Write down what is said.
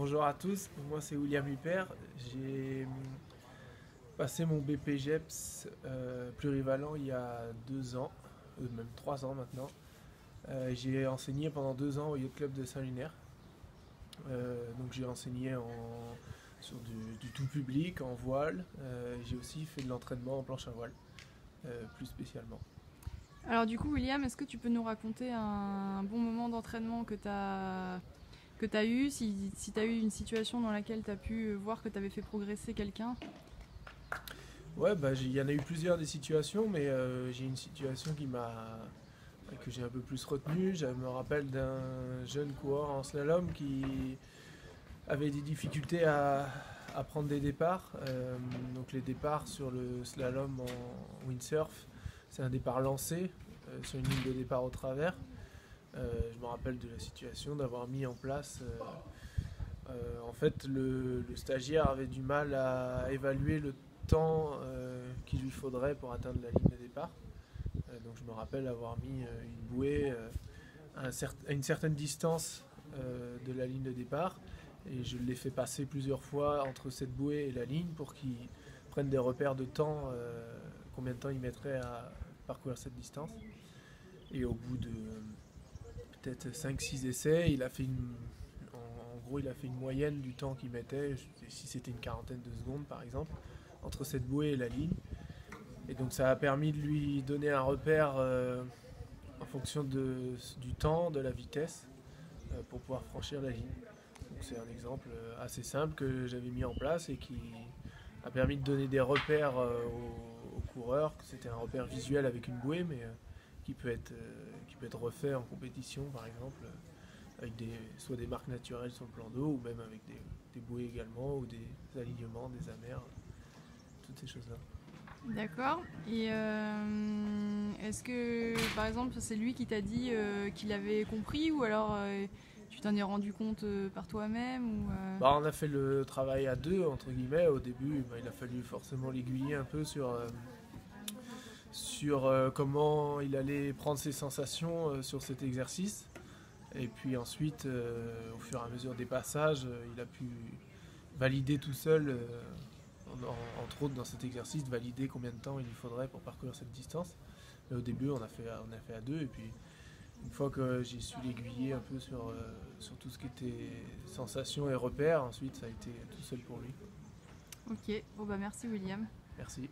Bonjour à tous, moi c'est William Huppert. J'ai passé mon BPGEPS plurivalent il y a 2 ans, même 3 ans maintenant. J'ai enseigné pendant 2 ans au Yacht Club de Saint-Lunaire. Donc j'ai enseigné sur du tout public, en voile. J'ai aussi fait de l'entraînement en planche à voile, plus spécialement. Alors du coup, William, est-ce que tu peux nous raconter un bon moment d'entraînement que tu as eu, si tu as eu une situation dans laquelle tu as pu voir que tu avais fait progresser quelqu'un? Ouais, bah, il y en a eu plusieurs des situations, mais j'ai une situation que j'ai un peu plus retenue. Je me rappelle d'un jeune coureur en slalom qui avait des difficultés à prendre des départs. Donc les départs sur le slalom en windsurf, c'est un départ lancé sur une ligne de départ au travers. Je me rappelle de la situation d'avoir mis en place. En fait, le stagiaire avait du mal à évaluer le temps qu'il lui faudrait pour atteindre la ligne de départ. Donc je me rappelle avoir mis une bouée à une certaine distance de la ligne de départ et je l'ai fait passer plusieurs fois entre cette bouée et la ligne pour qu'il prenne des repères de temps, combien de temps il mettrait à parcourir cette distance. Et au bout de peut-être 5-6 essais, en gros, il a fait une moyenne du temps qu'il mettait, si c'était une quarantaine de secondes par exemple, entre cette bouée et la ligne. Et donc ça a permis de lui donner un repère en fonction du temps, de la vitesse, pour pouvoir franchir la ligne. Donc c'est un exemple assez simple que j'avais mis en place et qui a permis de donner des repères aux coureurs. C'était un repère visuel avec une bouée, mais qui peut être refait en compétition, par exemple, avec soit des marques naturelles sur le plan d'eau, ou même avec des bouées également, ou des alignements, des amers, toutes ces choses-là. D'accord. Et est-ce que, par exemple, c'est lui qui t'a dit qu'il avait compris, ou alors tu t'en es rendu compte par toi-même Bah, on a fait le travail à deux, entre guillemets. Au début, bah, il a fallu forcément l'aiguiller un peu sur comment il allait prendre ses sensations sur cet exercice. Et puis ensuite, au fur et à mesure des passages, il a pu valider tout seul, entre autres dans cet exercice, valider combien de temps il lui faudrait pour parcourir cette distance. Mais au début, on a fait à deux. Et puis, une fois que j'ai su l'aiguiller un peu sur tout ce qui était sensations et repères, ensuite ça a été tout seul pour lui. Ok, bon bah merci William. Merci.